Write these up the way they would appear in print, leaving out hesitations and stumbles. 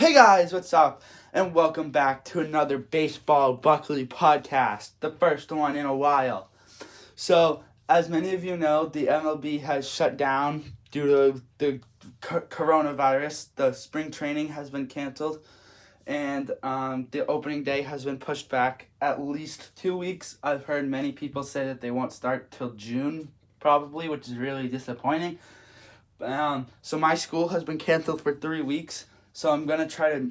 Hey guys, what's up? And welcome back to another Baseball Buckley podcast, the first one in a while. So, as many of you know, the MLB has shut down due to the coronavirus. The spring training has been canceled, and the opening day has been pushed back at least 2 weeks. I've heard many people say that they won't start till June, probably, which is really disappointing. So my school has been canceled for 3 weeks. So I'm going to try to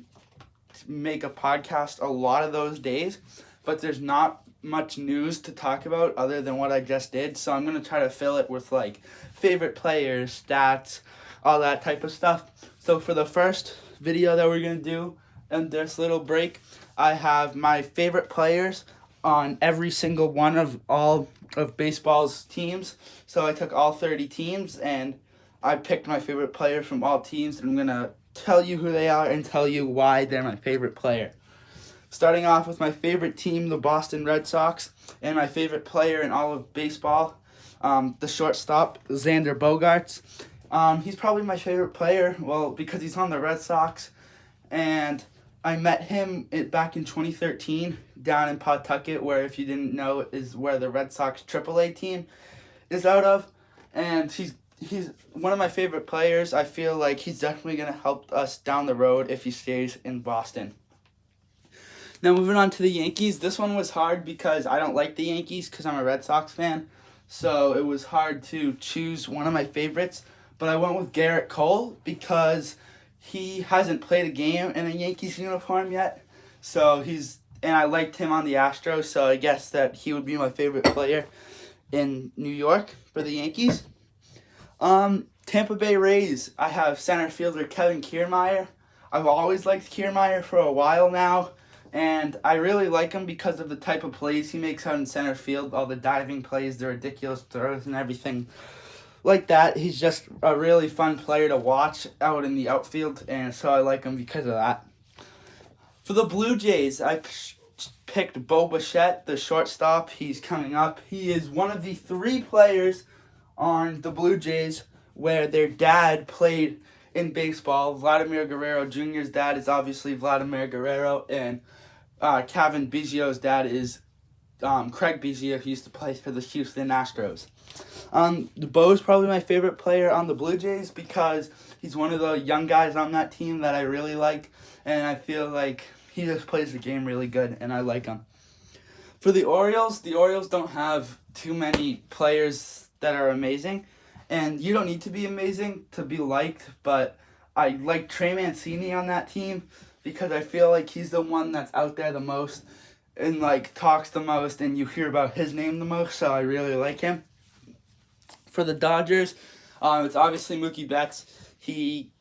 make a podcast a lot of those days, but there's not much news to talk about other than what I just did. So I'm going to try to fill it with like favorite players, stats, all that type of stuff. So for the first video that we're going to do in this little break, I have my favorite players on every single one of all of baseball's teams. So I took all 30 teams and I picked my favorite player from all teams, and I'm going to tell you who they are and tell you why they're my favorite player. Starting off with my favorite team, the Boston Red Sox, and my favorite player in all of baseball, the shortstop, Xander Bogaerts. He's probably my favorite player, well, because he's on the Red Sox, and I met him back in 2013 down in Pawtucket, where, if you didn't know, is where the Red Sox AAA team is out of, and he's one of my favorite players. I feel like he's definitely going to help us down the road if he stays in Boston. Now, moving on to the Yankees. This one was hard because I don't like the Yankees because I'm a Red Sox fan. So it was hard to choose one of my favorites. But I went with Garrett Cole because he hasn't played a game in a Yankees uniform yet. And I liked him on the Astros, so I guess that he would be my favorite player in New York for the Yankees. Tampa Bay Rays, I have center fielder Kevin Kiermaier. I've always liked Kiermaier for a while now, and I really like him because of the type of plays he makes out in center field, all the diving plays, the ridiculous throws, and everything like that. He's just a really fun player to watch out in the outfield, and so I like him because of that. For the Blue Jays, I picked Bo Bichette, the shortstop. He's coming up. He is one of the 3 players on the Blue Jays where their dad played in baseball. Vladimir Guerrero Jr.'s dad is obviously Vladimir Guerrero, and Cavan Biggio's dad is Craig Biggio, who used to play for the Houston Astros. Bo's probably my favorite player on the Blue Jays because he's one of the young guys on that team that I really like, and I feel like he just plays the game really good, and I like him. For the Orioles don't have too many players that are amazing, and you don't need to be amazing to be liked, but I like Trey Mancini on that team because I feel like he's the one that's out there the most and like talks the most, and you hear about his name the most, so I really like him. For the Dodgers, it's obviously Mookie Betts. He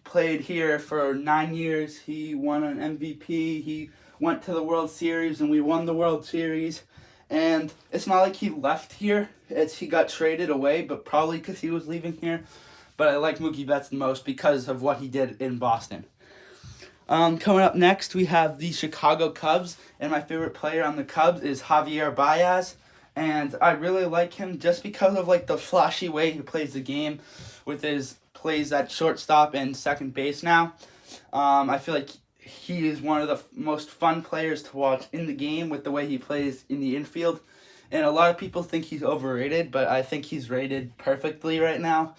played here for 9 years. He won an MVP. He went to the World Series, and we won the World Series. And it's not like he left here. He got traded away, but probably because he was leaving here. But I like Mookie Betts the most because of what he did in Boston. Coming up next, we have the Chicago Cubs, and my favorite player on the Cubs is Javier Baez. And I really like him just because of like the flashy way he plays the game with his plays at shortstop and second base now. I feel like he is one of the most fun players to watch in the game with the way he plays in the infield. And a lot of people think he's overrated, but I think he's rated perfectly right now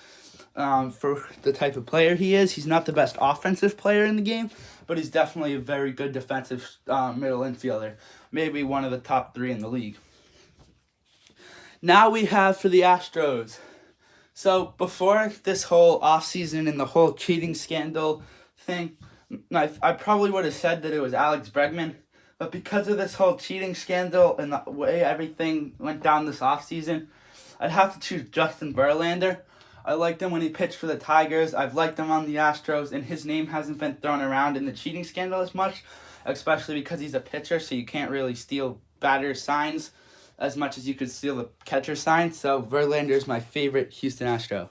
for the type of player he is. He's not the best offensive player in the game, but he's definitely a very good defensive middle infielder. Maybe one of the top 3 in the league. Now we have for the Astros. So before this whole offseason and the whole cheating scandal thing, I probably would have said that it was Alex Bregman, but because of this whole cheating scandal and the way everything went down this offseason, I'd have to choose Justin Verlander. I liked him when he pitched for the Tigers. I've liked him on the Astros, and his name hasn't been thrown around in the cheating scandal as much, especially because he's a pitcher, so you can't really steal batter signs as much as you could steal the catcher sign. So Verlander is my favorite Houston Astro.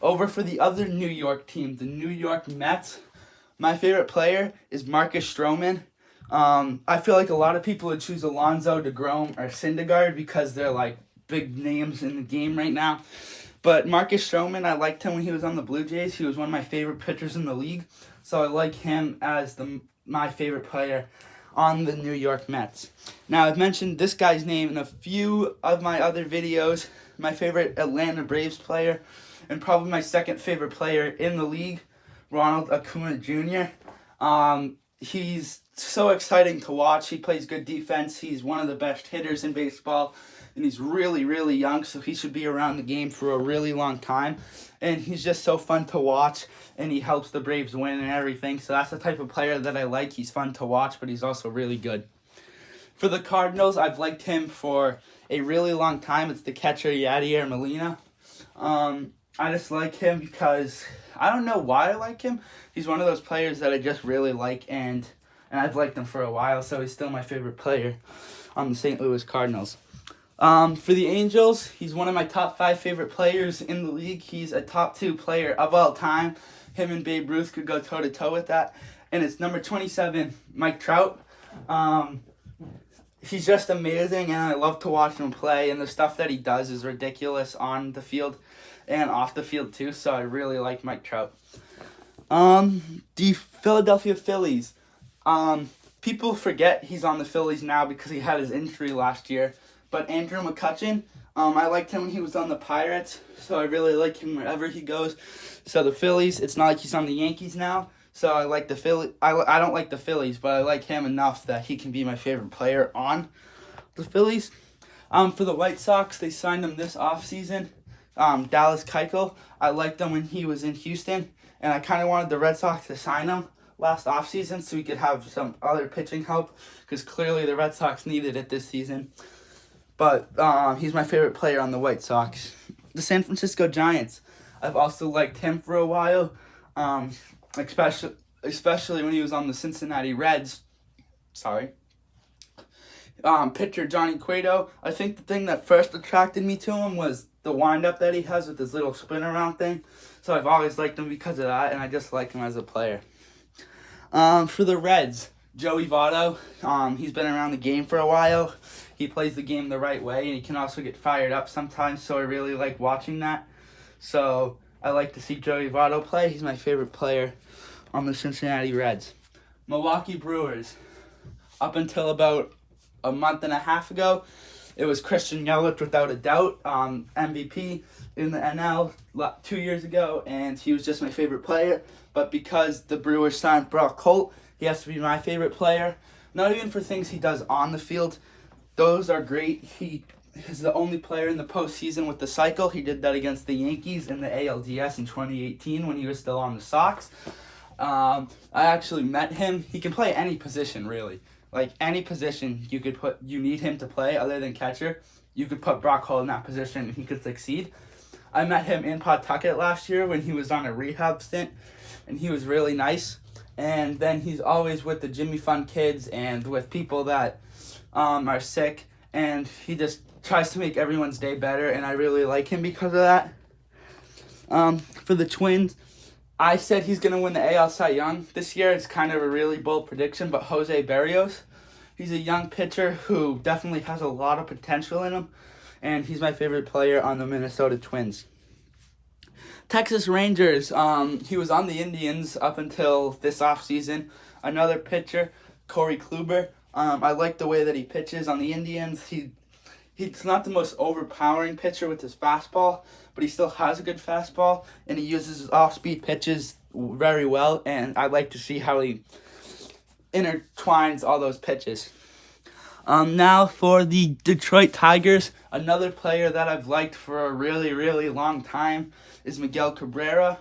Over for the other New York team, the New York Mets. My favorite player is Marcus Stroman. I feel like a lot of people would choose Alonso, DeGrom, or Syndergaard because they're like big names in the game right now. But Marcus Stroman, I liked him when he was on the Blue Jays. He was one of my favorite pitchers in the league. so I like him as my favorite player on the New York Mets. Now, I've mentioned this guy's name in a few of my other videos. My favorite Atlanta Braves player, and probably my second favorite player in the league, Ronald Acuna Jr. He's so exciting to watch. He plays good defense. He's one of the best hitters in baseball, and he's really, really young, so he should be around the game for a really long time. And he's just so fun to watch, and he helps the Braves win and everything. So that's the type of player that I like. He's fun to watch, but he's also really good. For the Cardinals, I've liked him for a really long time. It's the catcher Yadier Molina. I just like him because I don't know why I like him. He's one of those players that I just really like, and I've liked him for a while, so he's still my favorite player on the St. Louis Cardinals. For the Angels, he's one of my top 5 favorite players in the league. He's a top 2 player of all time. Him and Babe Ruth could go toe-to-toe with that. And it's number 27, Mike Trout. He's just amazing, and I love to watch him play, and the stuff that he does is ridiculous on the field and off the field too, so I really like Mike Trout. The Philadelphia Phillies. People forget he's on the Phillies now because he had his injury last year, but Andrew McCutchen, I liked him when he was on the Pirates, so I really like him wherever he goes. So the Phillies, it's not like he's on the Yankees now, so I like the Phillies. I don't like the Phillies, but I like him enough that he can be my favorite player on the Phillies. For the White Sox, they signed him this offseason. Dallas Keuchel. I liked him when he was in Houston, and I kind of wanted the Red Sox to sign him last offseason so we could have some other pitching help, because clearly the Red Sox needed it this season. But he's my favorite player on the White Sox. The San Francisco Giants. I've also liked him for a while, especially when he was on the Cincinnati Reds. Pitcher Johnny Cueto. I think the thing that first attracted me to him was the wind-up that he has with his little spin around thing. So I've always liked him because of that, and I just like him as a player. For the Reds, Joey Votto. He's been around the game for a while. He plays the game the right way, and he can also get fired up sometimes, so I really like watching that. So I like to see Joey Votto play. He's my favorite player on the Cincinnati Reds. Milwaukee Brewers. Up until about a month and a half ago, it was Christian Yelich without a doubt, MVP in the NL 2 years ago, and he was just my favorite player. But because the Brewers signed Brock Holt, he has to be my favorite player. Not even for things he does on the field. Those are great. He is the only player in the postseason with the cycle. He did that against the Yankees in the ALDS in 2018 when he was still on the Sox. I actually met him. He can play any position, really. Like, any position you need him to play other than catcher, you could put Brock Holt in that position and he could succeed. I met him in Pawtucket last year when he was on a rehab stint, and he was really nice. And then he's always with the Jimmy Fund kids and with people that are sick, and he just tries to make everyone's day better, and I really like him because of that. For the Twins, I said he's going to win the AL Cy Young this year. It's kind of a really bold prediction, but Jose Berrios, he's a young pitcher who definitely has a lot of potential in him, and he's my favorite player on the Minnesota Twins. Texas Rangers, he was on the Indians up until this offseason. Another pitcher, Corey Kluber. I like the way that he pitches on the Indians. He's not the most overpowering pitcher with his fastball, but he still has a good fastball, and he uses his off-speed pitches very well, and I like to see how he intertwines all those pitches. Now for the Detroit Tigers, another player that I've liked for a really, really long time is Miguel Cabrera.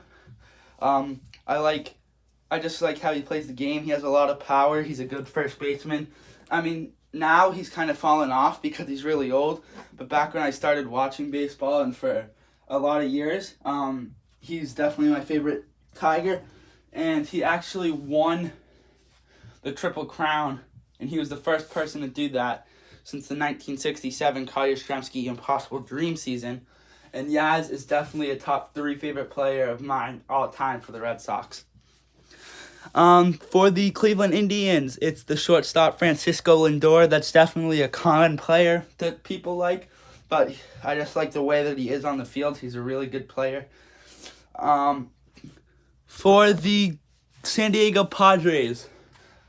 I just like how he plays the game. He has a lot of power. He's a good first baseman. I mean, now he's kind of fallen off because he's really old, but back when I started watching baseball and for a lot of years, he's definitely my favorite Tiger, and he actually won the Triple Crown, and he was the first person to do that since the 1967 Carl Yastrzemski Impossible Dream season, and Yaz is definitely a top 3 favorite player of mine all time for the Red Sox. For the Cleveland Indians, it's the shortstop Francisco Lindor. That's definitely a common player that people like, but I just like the way that he is on the field. He's a really good player. For the San Diego Padres,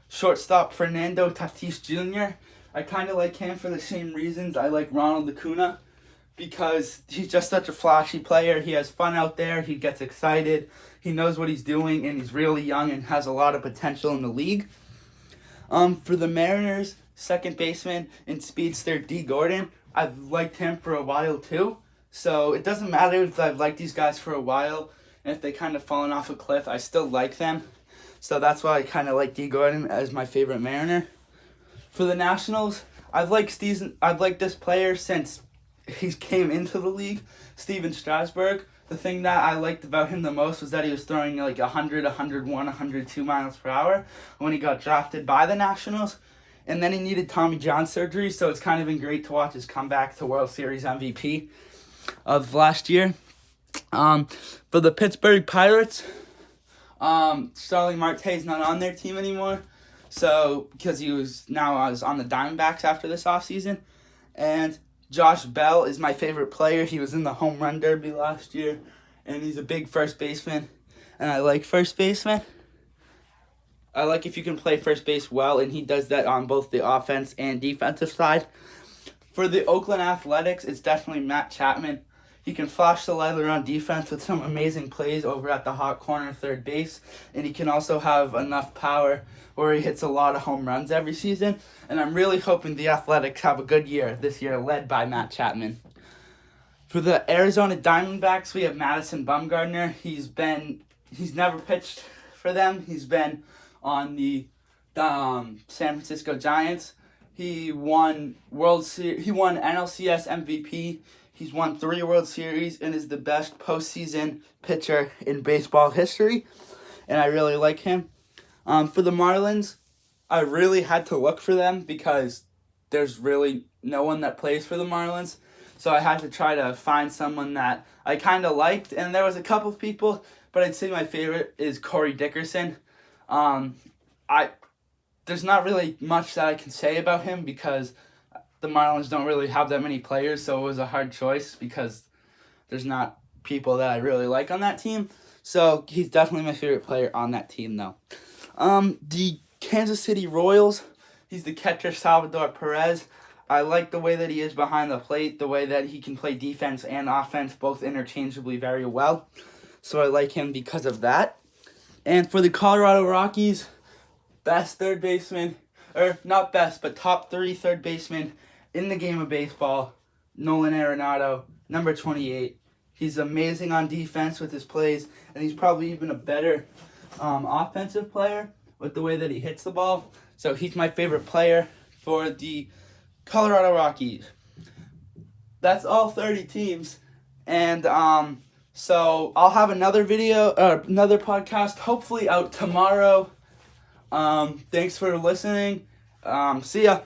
shortstop Fernando Tatis Jr. I kind of like him for the same reasons I like Ronald Acuna, because he's just such a flashy player. He has fun out there. He gets excited. He knows what he's doing, and he's really young and has a lot of potential in the league. For the Mariners, second baseman and speedster D. Gordon, I've liked him for a while too. So it doesn't matter if I've liked these guys for a while, and if they kind of fallen off a cliff, I still like them. So that's why I kind of like D. Gordon as my favorite Mariner. For the Nationals, I've liked this player since he came into the league, Steven Strasburg. The thing that I liked about him the most was that he was throwing like 100, 101, 102 miles per hour when he got drafted by the Nationals. And then he needed Tommy John surgery, so it's kind of been great to watch his comeback to World Series MVP of last year. For the Pittsburgh Pirates, Starling Marte is not on their team anymore, so because he was on the Diamondbacks after this offseason. And Josh Bell is my favorite player. He was in the home run derby last year, and he's a big first baseman, and I like first baseman. I like if you can play first base well, and he does that on both the offense and defensive side. For the Oakland Athletics, it's definitely Matt Chapman. He can flash the leather on defense with some amazing plays over at the hot corner third base, and he can also have enough power where he hits a lot of home runs every season. And I'm really hoping the Athletics have a good year this year, led by Matt Chapman. For the Arizona Diamondbacks, we have Madison Bumgarner. He's never pitched for them. He's been on the San Francisco Giants. He won NLCS MVP. He's won 3 World Series and is the best postseason pitcher in baseball history, and I really like him. For the Marlins, I really had to look for them because there's really no one that plays for the Marlins, so I had to try to find someone that I kind of liked, and there was a couple of people, but I'd say my favorite is Corey Dickerson. There's not really much that I can say about him because the Marlins don't really have that many players, so it was a hard choice because there's not people that I really like on that team. So he's definitely my favorite player on that team, though. The Kansas City Royals, he's the catcher Salvador Perez. I like the way that he is behind the plate, the way that he can play defense and offense both interchangeably very well. So I like him because of that. And for the Colorado Rockies, best third baseman, or not best, but top 3 third baseman in the game of baseball, Nolan Arenado, number 28. He's amazing on defense with his plays, and he's probably even a better offensive player with the way that he hits the ball. So he's my favorite player for the Colorado Rockies. That's all 30 teams, and so I'll have another podcast hopefully out tomorrow. Thanks for listening. See ya.